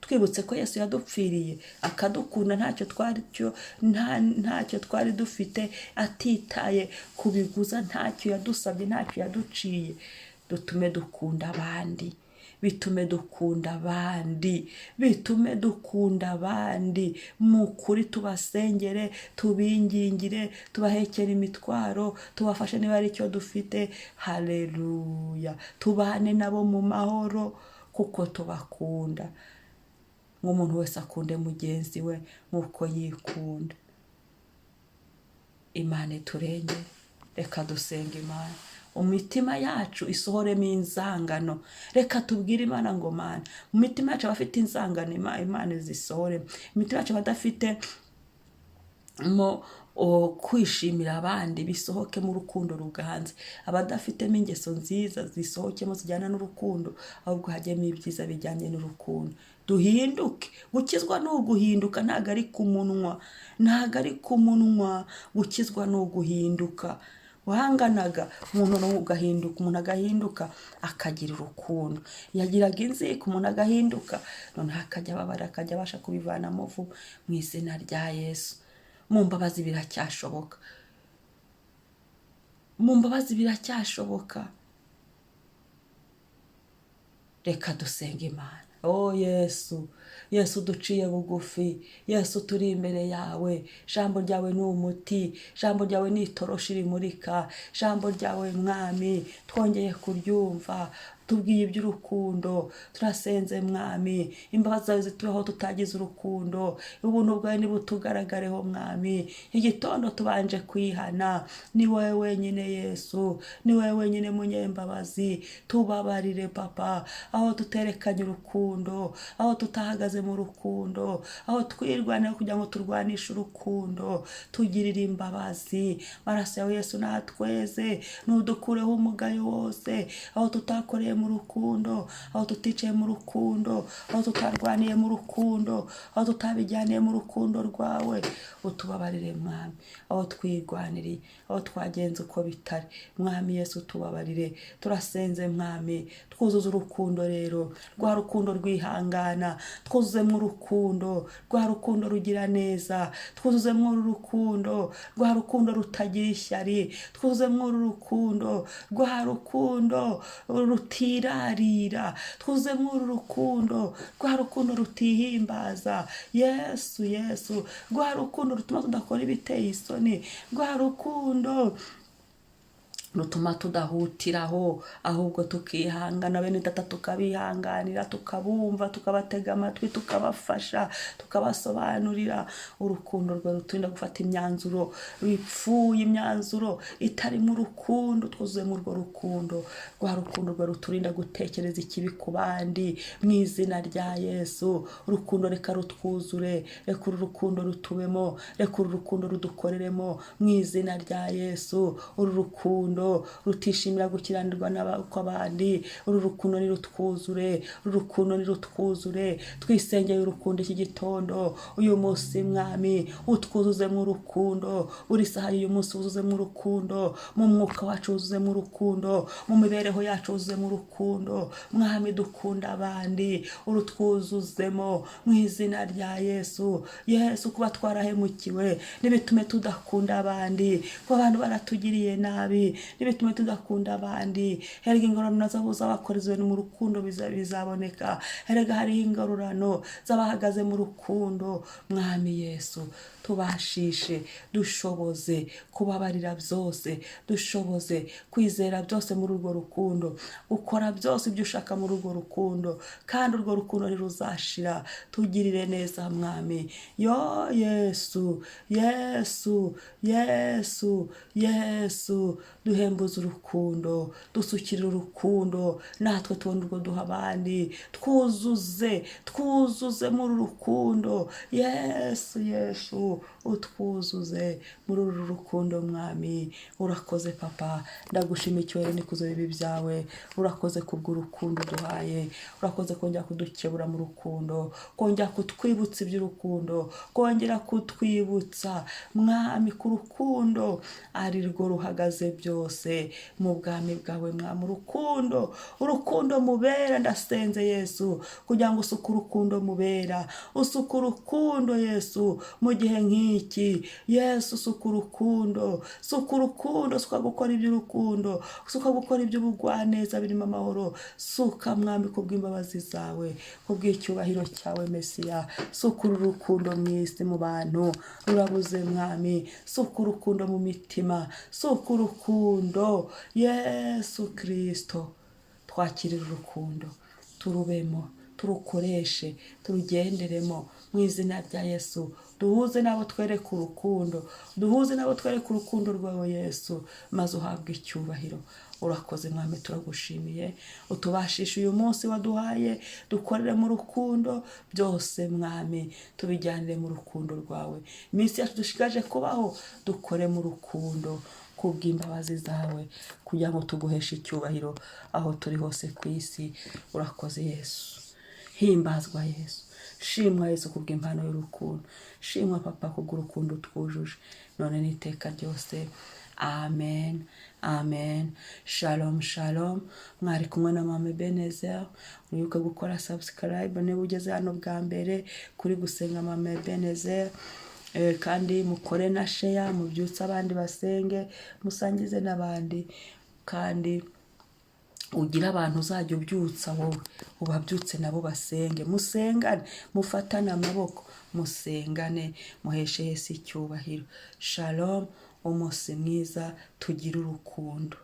twibutse ko Yesu yadupfiriye akadukunda ntacyo twari dufite, atitaye kubiguza, ntacyo yadusabye, ntacyo yaduciye. Dutume dukunda abandi, bitume dukunda abandi, bitume dukunda abandi. Mu kuri tubasengere, tubingingire, tubahekere imitwaro, tubafashe niba ari icyo dufite. Haleluya. Tubane nabo mu mahoro kuko tubakunda. Nk'umuntu wese akunde mugenzi we nk'uko yikunda. Imana iturengere. Reka dusenga Imana. Imitima yacu isohoremo inzangano. Reka tubwire Imana ngo Mana, mu mitima yacu abafite inzangano Imana izisohoremo. Imitima yacu abadafite kwishimira abandi bisohoke mu rukundo ruganze. Abadafitemo ingeso nziza zisohokemo zijyana n'urukundo, ahubwo hajyemo ibyiza bijyanye n'urukundo. Duhinduke. Gukizwa ni uguhinduka, ntabwo ari ku munwa, ntabwo ari ku munwa. Gukizwa ni uguhinduka. Wahanganaga umuntu agahinduka akagira urukundo. Yagiraga inzika, umuntu agahinduka noneho akajya ababara, akajya abasha kubivanamo vuba. Mu izina rya Yesu. Mu mbabazi biracyashoboka, mu mbabazi biracyashoboka. Reka dusenge Imana. Yesu, Yesu duciye bugufi, Yesu turi imbere yawe. Jambo ryawe ni umuti, jambo ryawe ni itoroshi rimurika, jambo ryawe Mwami twongeye kuryumva. Tubwiye iby'urukundo, turasenze Mwami, imbabazi zawe zitubeho tutagize urukundo. Ubuntu bwawe nibutugaragareho Mwami. Igitondo tubanje kwihana, ni wowe wenyine Yesu, ni wowe wenyine munyembabazi. Tubabarire Papa, aho tuterekanye urukundo, aho tutahagaze mu rukundo, aho twirwanaho kugira ngo turwanishe urukundo. Tugirire imbabazi. Maraso yawe Yesu natweze, nudukureho umugayo wose, aho tutakoreye mu rukundo, aho tuticaye mu rukundo, aho tutarwaniye mu rukundo, aho tutabijyaniye mu rukundo rwawe. Utubabarire Mwami, aho twirwaniriye, aho twagenze uko bitari. Mwami Yesu tubabarire. Turasenze Mwami, twuzuze urukundo rero, rwa rukundo rwihangana. Twuzuzemo urukundo, rwa rukundo rugira neza. Twuzuzemo urukundo, rwa rukundo rutagira ishyari. Twuzuzemo urukundo, rwa rukundo rutirarira. Twuzuzemo urukundo, rwa rukundo rutihimbaza. Yesu, Yesu, rwa rukundo rutuma tudakora ibiteye isoni. Rwa rukundo rutuma tudahutiraho, ahubwo tukihangana. Bene data tukabihanganira, tukabumva, tukabatega amatwi, tukabafasha, tukabasobanurira. Urukundo rwe ruturinda gufata imyanzuro ipfuye, imyanzuro itari mu rukundo. Twuzuye mu urwo rukundo, rwa rukundo rwe ruturinda gutekereza ikibi ku bandi. Mu izina rya Yesu, urukundo reka rutwuzure, reka uru rukundo rutubemo, reka uru rukundo rudukoreremo. Mu izina rya Yesu, uru rukundo rutishimira gukiranirwa n'abandi. Uru rukundo nirutwuzure, uru rukundo nirutwuzure. Twisengeye urukundo iki gitondo, uyu munsi Mwami utwuzuze mu rukundo. Uri saha uyu munsi uzuze mu rukundo, mu mwuka wacu uzuze mu rukundo, mu mibereho yacu uzuze mu rukundo. Mwami dukunda abandi, urutwuzuzemo mu izina rya Yesu. Yesu, kuba twarahemukiwe nibitume tudakunda abandi, kuba abantu baratugiriye nabi nibitume tudakunda abandi. Erega ingororano z'abakorewe mu rukundo bizaboneka. Erega hariho ingororano z'abahagaze mu rukundo. Mwami Yesu, tubashishe, dushoboze kubabarira byose, dushoboze kwizera byose muri urwo rukundo, ukora byose ibyo ushaka muri urwo rukundo, kandi urwo rukundo ntiruzashira. Tugirire neza Mwami. Yesu, Yesu, Yesu, Yesu, duhembuze urukundo, dusukire urukundo, natwe tubone urwo duha abandi. Twuzuze muri urukundo. Yesu, Yesu, utwuzuze muri uru rukundo Mwami. Urakoze Papa, ndagushima icyubahiro n'ikuzo bibi byawe. Urakoze kubw'urukundo duhaye, urakoze kongera kudukebura mu rukundo, kongera kutwibutsa iby'urukundo, kongera kutwibutsa Mwami ku rukundo ari rwo ruhagaze byose. bose mu bwami bwawe mwami. Urukundo mubera, ndasenze Yesu kugira ngo usuke urukundo mubera, usuke urukundo Yesu mu gihe nk'iki. Yesu suka urukundo, suka gukora iby'urukundo, suka gukora iby'ubugwaneza birimo amahoro. Suka mwami kubw'imbabazi zawe, kubw'icyubahiro cyawe Mesiya. Suka urukundo mu isi mu bantu rurabuze mwami. Suka urukundo mu mitima, suka urukundo Yesu Kristo. Twakirira urukundo, turubemo, turukoreshe, turugenderemo mu izina rya Yesu. Duhuze nabo twereke urukundo, duhuze nabo twereke urukundo rwawe Yesu, maze uhabwe icyubahiro. Urakoze mwami, turagushimiye. Utubashishe uyu munsi waduhaye, dukorere mu rukundo byose mwami, tubijyanire mu rukundo rwawe. Iminsi yacu dushigaje kubaho dukore mu rukundo kubw'imbabazi zawe, kugira ngo tuguheshe icyubahiro aho turi hose ku isi. Urakoze Yesu, himbazwa Yesu, shimwa Yesu kubw'impano y'urukundo, shimwa Papa kubw'urukundo twujuje none n'iteka ryose. Amen, amen. Shalom, shalom. Mwari kumwe na Mama Ebenezer. Mwibuke gukora subscribe niba ugeze hano bwa mbere kuri Gusenga Mama Ebenezer. Kandi mukore na share, mubyutse abandi basenge, musangize n'abandi. Kandi ugira abantu uzajya ubyutsa wowe, ubabyutse nabo basenge. Musengane, mufatane amaboko, musengane, muheshe Yesu icyubahiro. Shalom, umunsi mwiza, tugire urukundo.